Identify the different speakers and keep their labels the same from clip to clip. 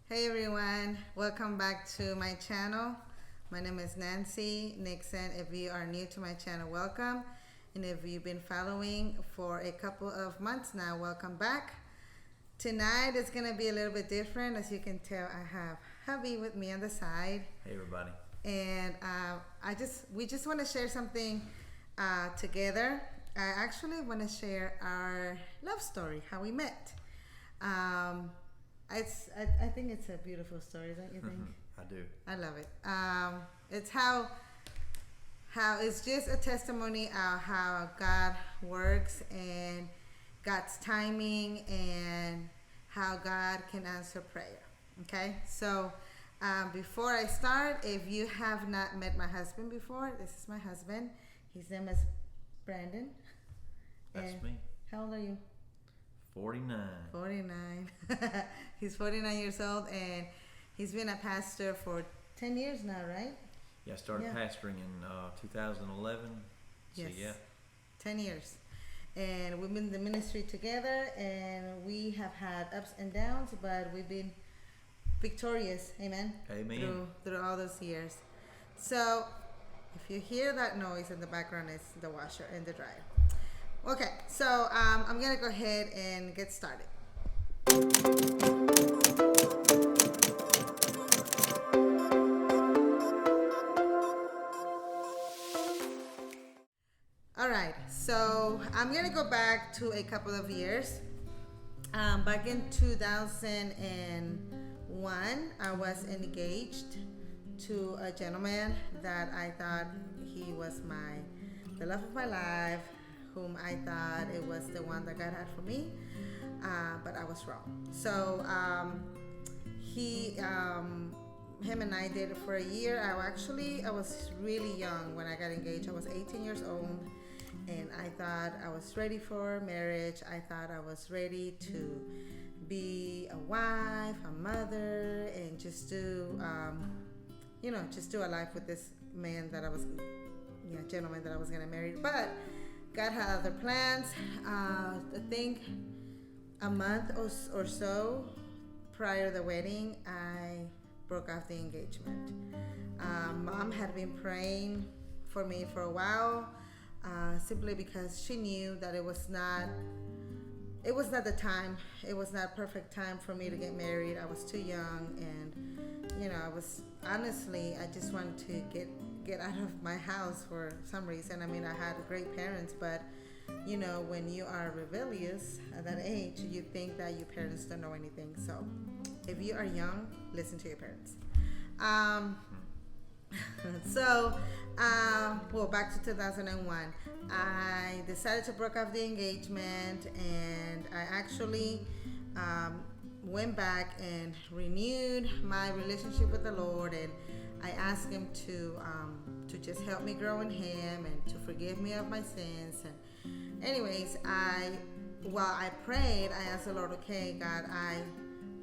Speaker 1: Hey everyone, welcome back to my channel. My name is Nancy Nixon. If you are new to my channel, welcome. And if you've been following for a couple of months now, welcome back. Tonight is going to be a little bit different. As you can tell, I have hubby with me on the side.
Speaker 2: Hey everybody.
Speaker 1: And we just want to share something together. I actually want to share our love story, how we met. I think it's a beautiful story, don't you think?
Speaker 2: I do.
Speaker 1: I love it. It's how it's just a testimony of how God works and God's timing and how God can answer prayer. Okay, so before I start, if you have not met my husband before, this is my husband. His name is Brandon.
Speaker 2: That's
Speaker 1: And
Speaker 2: me.
Speaker 1: How old are you?
Speaker 2: 49.
Speaker 1: 49. He's 49 years old and he's been a pastor for 10 years now, right?
Speaker 2: Yeah, I started pastoring in 2011.
Speaker 1: Yes.
Speaker 2: So yeah.
Speaker 1: 10 years. And we've been in the ministry together and we have had ups and downs, but we've been victorious. Amen.
Speaker 2: Amen.
Speaker 1: Through all those years. So if you hear that noise in the background, it's the washer and the dryer. Okay, so I'm gonna go ahead and get started. All right, so I'm gonna go back to a couple of years. Back in 2001, I was engaged to a gentleman that I thought he was the love of my life, whom I thought it was the one that God had for me, but I was wrong. So him and I dated for a year. I was really young when I got engaged. I was 18 years old, and I thought I was ready for marriage. I thought I was ready to be a wife, a mother, and just do a life with this man that gentleman that I was gonna marry. But God had other plans. I think a month or so prior to the wedding, I broke off the engagement. Mom had been praying for me for a while, simply because she knew that it was not the time. It was not perfect time for me to get married. I was too young, and I just wanted to get out of my house for some reason. I mean, I had great parents, but when you are rebellious at that age, you think that your parents don't know anything. So if you are young, listen to your parents. Back to 2001, I decided to break off the engagement, and I actually went back and renewed my relationship with the Lord, and I asked him to just help me grow in him and to forgive me of my sins. And anyways, while I prayed, I asked the Lord, okay, God,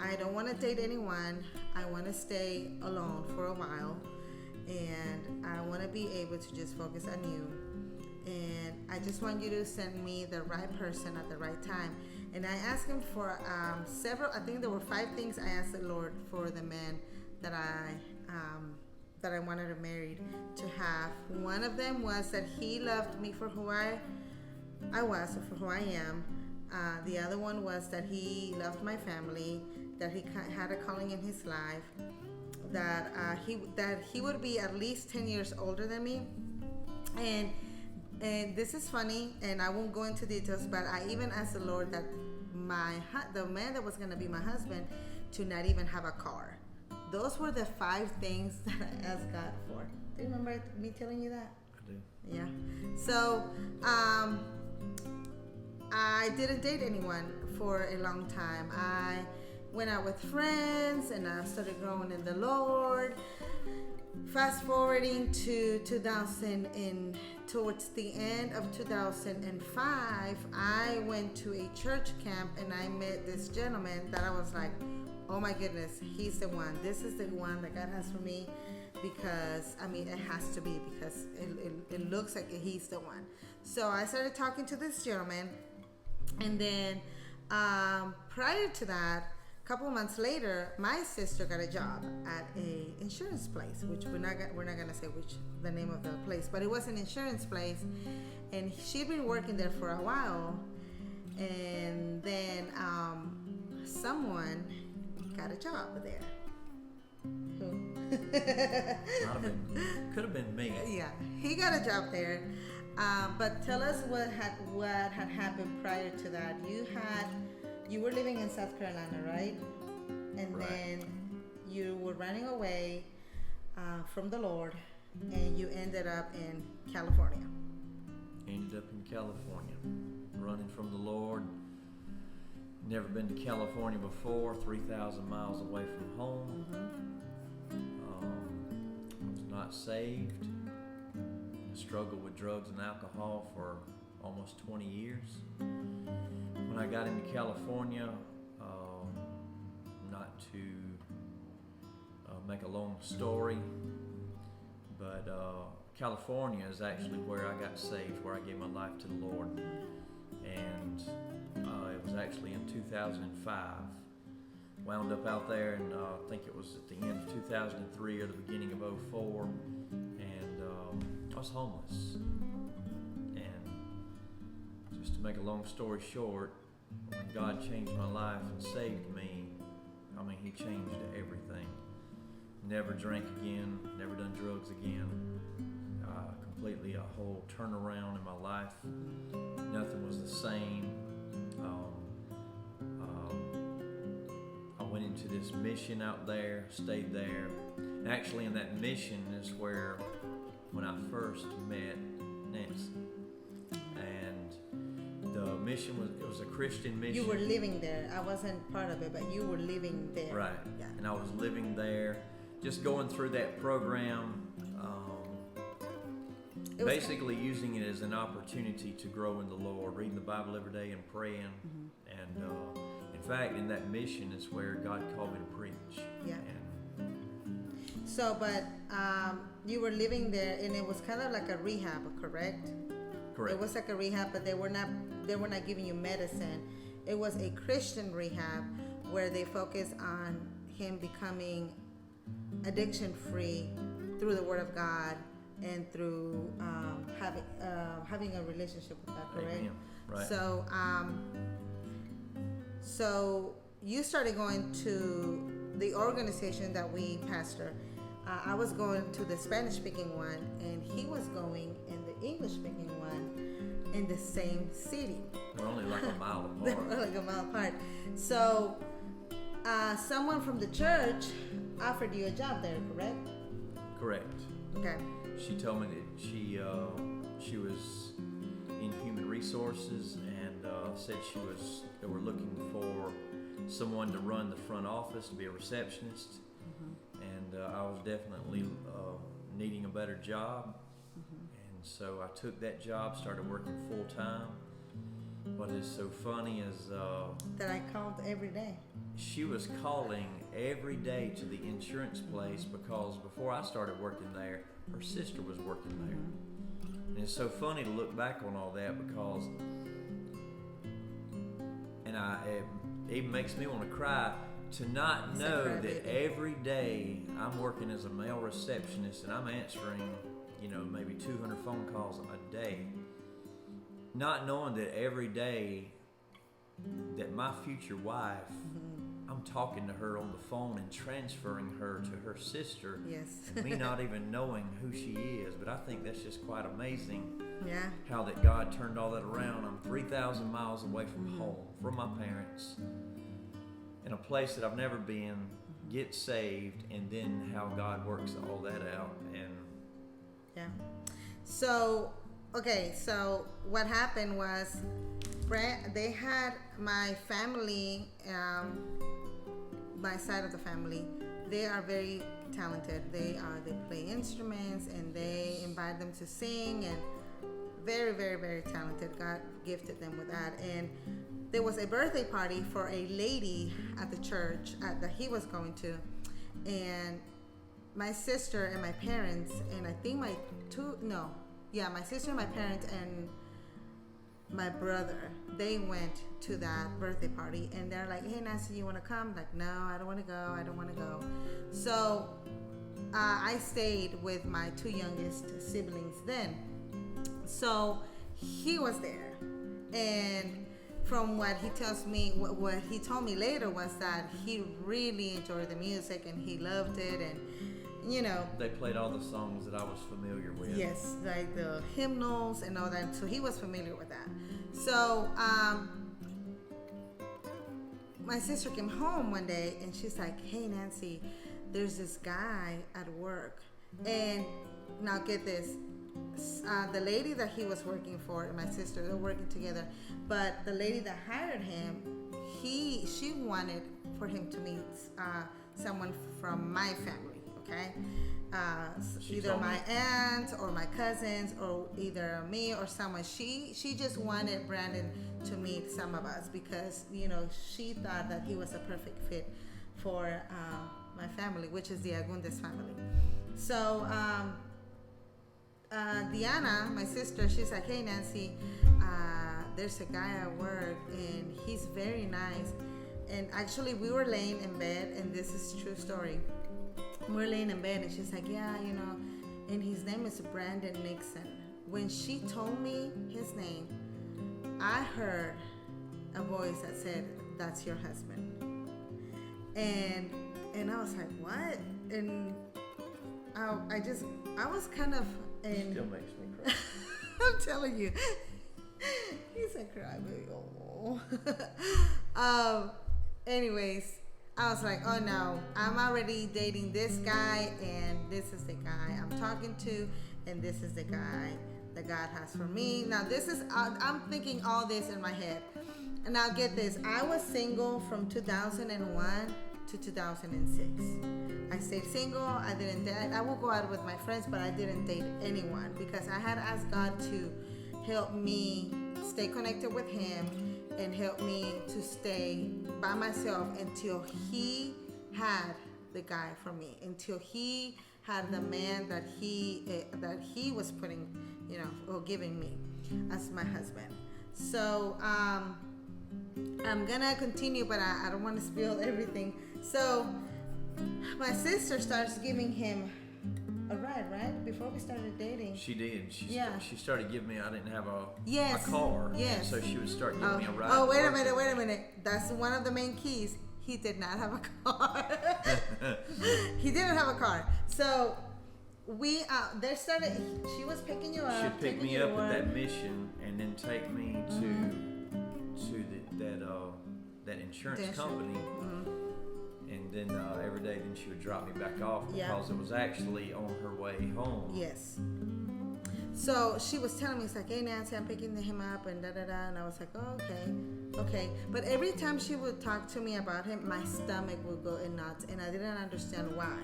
Speaker 1: I don't want to date anyone. I want to stay alone for a while, and I want to be able to just focus on you. And I just want you to send me the right person at the right time. And I asked him for I think there were 5 things I asked the Lord for the man that I wanted to marry to have. One of them was that he loved me for who I was, or for who I am. The other one was that he loved my family, that he had a calling in his life, that he would be at least 10 years older than me. And this is funny, and I won't go into details, but I even asked the Lord that the man that was going to be my husband to not even have a car. Those were the 5 things that I asked God for. Do you remember me telling you that?
Speaker 2: I do.
Speaker 1: Yeah. So I didn't date anyone for a long time. I went out with friends, and I started growing in the Lord. Fast forwarding to towards the end of 2005, I went to a church camp, and I met this gentleman that I was like, oh my goodness, he's the one. This is the one that God has for me, because it has to be, because it looks like he's the one. So I started talking to this gentleman, and then prior to that, couple of months later, my sister got a job at a insurance place, which we're not gonna say which the name of the place, but it was an insurance place, and she'd been working there for a while, and then someone got a job there. Who?
Speaker 2: Could have been me.
Speaker 1: Yeah, he got a job there. But tell us what had happened prior to that. You were living in South Carolina, right? And
Speaker 2: Right.
Speaker 1: then you were running away from the Lord, and you ended up in California.
Speaker 2: Ended up in California, running from the Lord. Never been to California before, 3,000 miles away from home. Was not saved. Struggled with drugs and alcohol for almost 20 years. When I got into California, not to make a long story, but California is actually where I got saved, where I gave my life to the Lord. And it was actually in 2005. Wound up out there, and I think it was at the end of 2003 or the beginning of 2004, and I was homeless. And just to make a long story short, when God changed my life and saved me, I mean, He changed everything. Never drank again, never done drugs again. Completely a whole turnaround in my life. Nothing was the same. I went into this mission out there, stayed there. And actually, in that mission is where, when I first met Nancy. And the mission was a Christian mission.
Speaker 1: You were living there. I wasn't part of it, but you were living there.
Speaker 2: Right.
Speaker 1: Yeah.
Speaker 2: And I was living there, just going through that program. Basically using it as an opportunity to grow in the Lord, reading the Bible every day and praying. And in fact, in that mission is where God called me to preach.
Speaker 1: Yeah.
Speaker 2: And
Speaker 1: So, but you were living there, and it was kind of like a rehab, correct?
Speaker 2: correct.
Speaker 1: It was like a rehab, but they were not giving you medicine. It was a Christian rehab where they focus on him becoming addiction free through the Word of God and through having a relationship with God, correct?
Speaker 2: Amen. Right.
Speaker 1: So you started going to the organization that we pastor. I was going to the Spanish-speaking one, and he was going in the English-speaking one in the same city.
Speaker 2: They're only like a mile
Speaker 1: They
Speaker 2: apart.
Speaker 1: were like a mile apart. So someone from the church offered you a job there, correct?
Speaker 2: Correct.
Speaker 1: Okay.
Speaker 2: She told me that she was in human resources and said they were looking for someone to run the front office, to be a receptionist. And I was definitely needing a better job. And so I took that job, started working full time. What is so funny is
Speaker 1: That I called every day.
Speaker 2: she was calling every day to the insurance place because before I started working there, her sister was working there. And it's so funny to look back on all that because, and it even makes me want to cry to not know that every day I'm working as a male receptionist and I'm answering, maybe 200 phone calls a day. Not knowing that every day that my future wife, I'm talking to her on the phone and transferring her to her sister.
Speaker 1: Yes.
Speaker 2: And me not even knowing who she is. But I think that's just quite amazing
Speaker 1: Yeah.
Speaker 2: how that God turned all that around. I'm 3,000 miles away from home, from my parents, in a place that I've never been, get saved, and then how God works all that out. And
Speaker 1: Yeah. So, okay, so what happened was they had my family, my side of the family, they are very talented. They play instruments and they invite them to sing, and very, very, very talented. God gifted them with that. And there was a birthday party for a lady at the church that he was going to, and my sister and my parents, and I think my sister and my parents and my brother, they went to that birthday party, and they're like, "Hey, Nancy, you want to come?" Like, "No, I don't want to go. I don't want to go." So I stayed with my two youngest siblings then. So he was there, and from what he tells me, what he told me later was that he really enjoyed the music and he loved it, and
Speaker 2: They played all the songs that I was familiar with.
Speaker 1: yes, like the hymnals and all that. So he was familiar with that. So my sister came home one day and she's like, "Hey, Nancy, there's this guy at work." And now get this, the lady that he was working for and my sister, they're working together, but the lady that hired him, she wanted for him to meet someone from my family, okay? Either my aunt or my cousins or either me or someone. She just wanted Brandon to meet some of us because she thought that he was a perfect fit for my family, which is the Agundez family. So Diana, my sister, she's like, "Hey, Nancy, there's a guy at work and he's very nice." And actually we were laying in bed, and this is true story. We're laying in bed and she's like, "Yeah, and his name is Brandon Nixon." When she told me his name, I heard a voice that said, "That's your husband." And I was like, "What?" And I was kind of in.
Speaker 2: Still makes me cry.
Speaker 1: I'm telling you, he's a crybaby. Oh. Anyways, I was like, "Oh no, I'm already dating this guy, and this is the guy I'm talking to, and this is the guy that God has for me." Now I'm thinking all this in my head. And now get this, I was single from 2001 to 2006. I stayed single. I didn't date. I would go out with my friends, but I didn't date anyone because I had asked God to help me stay connected with Him and help me to stay by myself until He had the guy for me, until He had the man that He was putting, or giving me as my husband. So I'm gonna continue, but I don't want to spill everything. So my sister starts giving him a ride, right? Before we started dating.
Speaker 2: She did. She started giving me. I didn't have a car.
Speaker 1: Yes.
Speaker 2: And so she would start giving me a ride.
Speaker 1: Oh, wait a minute. That's one of the main keys. He did not have a car. He didn't have a car. So she was picking you up.
Speaker 2: She'd pick me up at that mission and then take me to that insurance company.
Speaker 1: Mm-hmm.
Speaker 2: And then every day, then she would drop me back off because it was actually on her way home.
Speaker 1: Yes. So she was telling me, it's like, "Hey, Nancy, I'm picking him up," and da-da-da. And I was like, "Oh, okay. But every time she would talk to me about him, my stomach would go in knots, and I didn't understand why.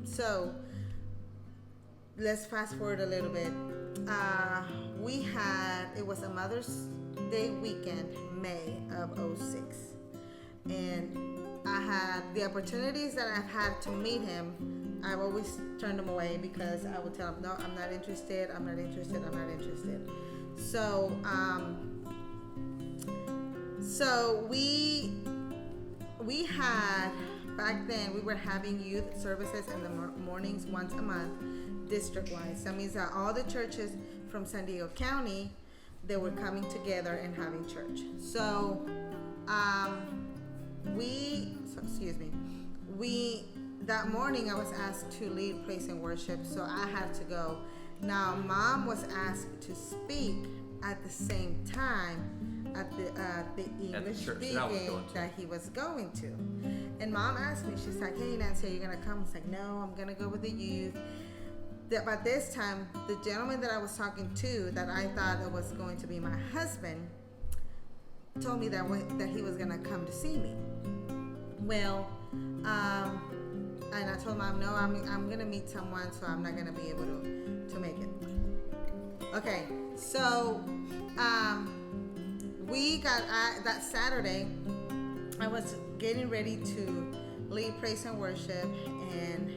Speaker 1: So let's fast forward a little bit. It was a Mother's Day weekend, May of 2006. And I had the opportunities that I've had to meet him. I've always turned them away because I would tell him, "No, I'm not interested. So we had, back then, we were having youth services in the mornings once a month, district-wise. That means that all the churches from San Diego County, they were coming together and having church. So that morning I was asked to lead praise and worship, so I had to go. Now Mom was asked to speak at the same time at the English speaking that he was going to. And Mom asked me, she's like, "Hey, Nancy, are you gonna come?" I was like, "No, I'm gonna go with the youth." By this time, the gentleman that I was talking to, that I thought it was going to be my husband, told me that he was gonna come to see me. Well, and I told Mom, "No, I'm gonna meet someone, so I'm not gonna be able to make it." Okay, so we got that Saturday. I was getting ready to lead praise and worship, and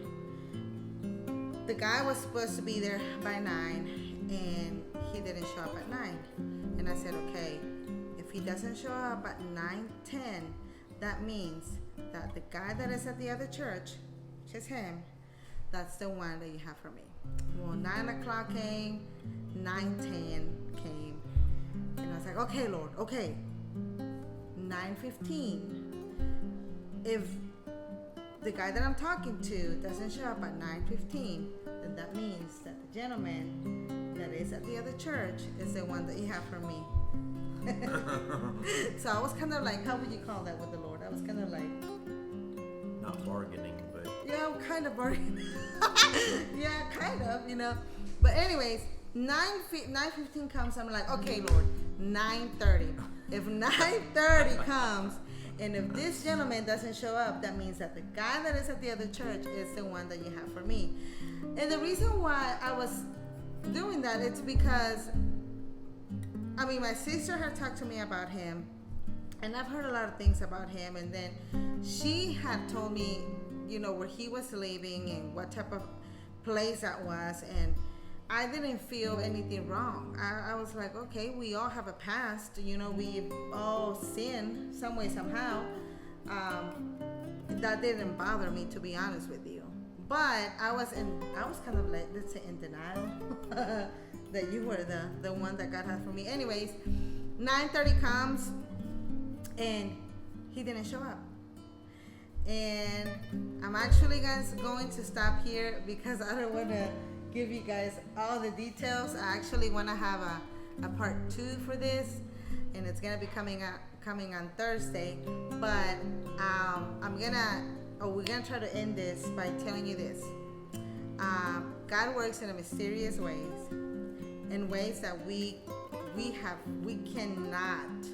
Speaker 1: the guy was supposed to be there by 9, and he didn't show up at 9. And I said, okay, if he doesn't show up at 9:10, that means that the guy that is at the other church, just him, that's the one that you have for me. Well, 9 o'clock came, 9:10 came, and I was like, okay, Lord, okay, 9:15. If the guy that I'm talking to doesn't show up at 9:15, then that means that the gentleman that is at the other church is the one that you have for me. So I was kind of like, how would you call that with the Lord? I was kind of like,
Speaker 2: Not bargaining, but
Speaker 1: yeah, I'm kind of bargaining. Yeah, kind of, you know. But anyways, 9:15 comes, I'm like, okay, Lord, 9:30. If 9:30 comes, and if this gentleman doesn't show up, that means that the guy that is at the other church is the one that you have for me. And the reason why I was doing that, it's because, I mean, my sister had talked to me about him, and I've heard a lot of things about him, and then she had told me, you know, where he was living and what type of place that was, and I didn't feel anything wrong. I was like, okay, we all have a past, you know, we all sin some way, somehow. That didn't bother me, to be honest with you. But I was kind of like, let's say, in denial that you were the one that God had for me. Anyways, 9:30 comes, and he didn't show up. And I'm actually going to stop here because I don't want to give you guys all the details. I actually want to have a part 2 for this, and it's gonna be coming on Thursday. But we're gonna try to end this by telling you this. God works in mysterious ways, in ways that we cannot.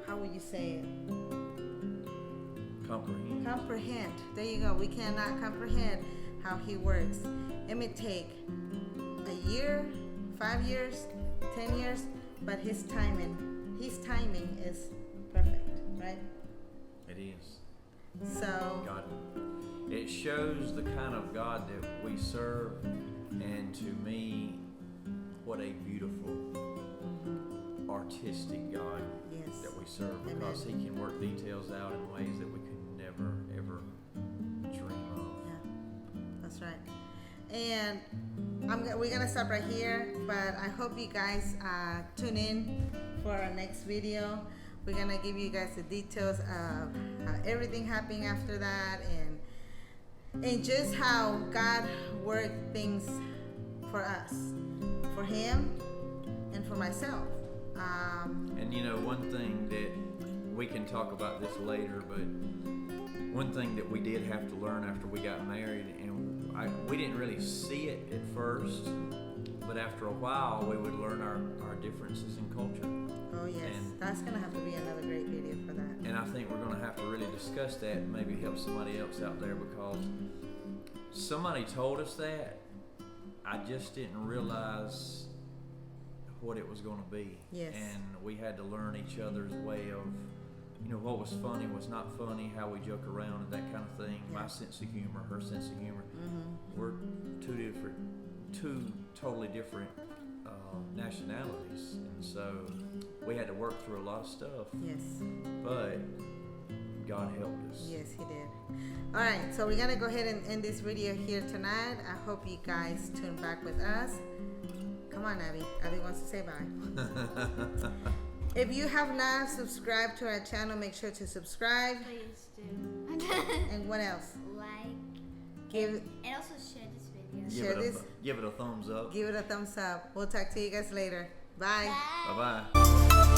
Speaker 1: How would you say it? Comprehend. There you go. We cannot comprehend how he works. It may take a year, 5 years, 10 years, but his timing is perfect, right?
Speaker 2: it is.
Speaker 1: So
Speaker 2: God, it shows the kind of God that we serve, and to me, what a beautiful, artistic God
Speaker 1: yes,
Speaker 2: that we serve, because He can work details out in ways that we could never, ever dream of.
Speaker 1: yeah, that's right. And we're gonna stop right here, but I hope you guys tune in for our next video. We're gonna give you guys the details of how everything happened after that, and just how God worked things for us, for him, and for myself.
Speaker 2: And you know, one thing that we can talk about this later, but one thing that we did have to learn after we got married, and we didn't really see it at first, but after a while we would learn our differences in culture.
Speaker 1: Oh yes,
Speaker 2: And
Speaker 1: that's gonna have to be another great video for that.
Speaker 2: And I think we're going to have to really discuss that and maybe help somebody else out there, because somebody told us that. I just didn't realize what it was going to be.
Speaker 1: Yes.
Speaker 2: And we had to learn each other's way of, you know, what was funny, what's not funny, how we joke around and that kind of thing.
Speaker 1: Yeah.
Speaker 2: My sense of humor, her sense of humor.
Speaker 1: Mm-hmm.
Speaker 2: We're two totally different nationalities. And so we had to work through a lot of stuff.
Speaker 1: Yes.
Speaker 2: But God helped us.
Speaker 1: Yes, he did. All right, so we're gonna go ahead and end this video here tonight. I hope you guys tune back with us. Come on, Abby. Abby wants to say bye. If you have not subscribed to our channel, make sure to subscribe.
Speaker 3: Please do.
Speaker 1: And what else?
Speaker 3: Like.
Speaker 1: Give
Speaker 3: And also share this video.
Speaker 1: Share this.
Speaker 2: Give it a thumbs up.
Speaker 1: Give it a thumbs up. We'll talk to you guys later. Bye.
Speaker 2: Bye bye.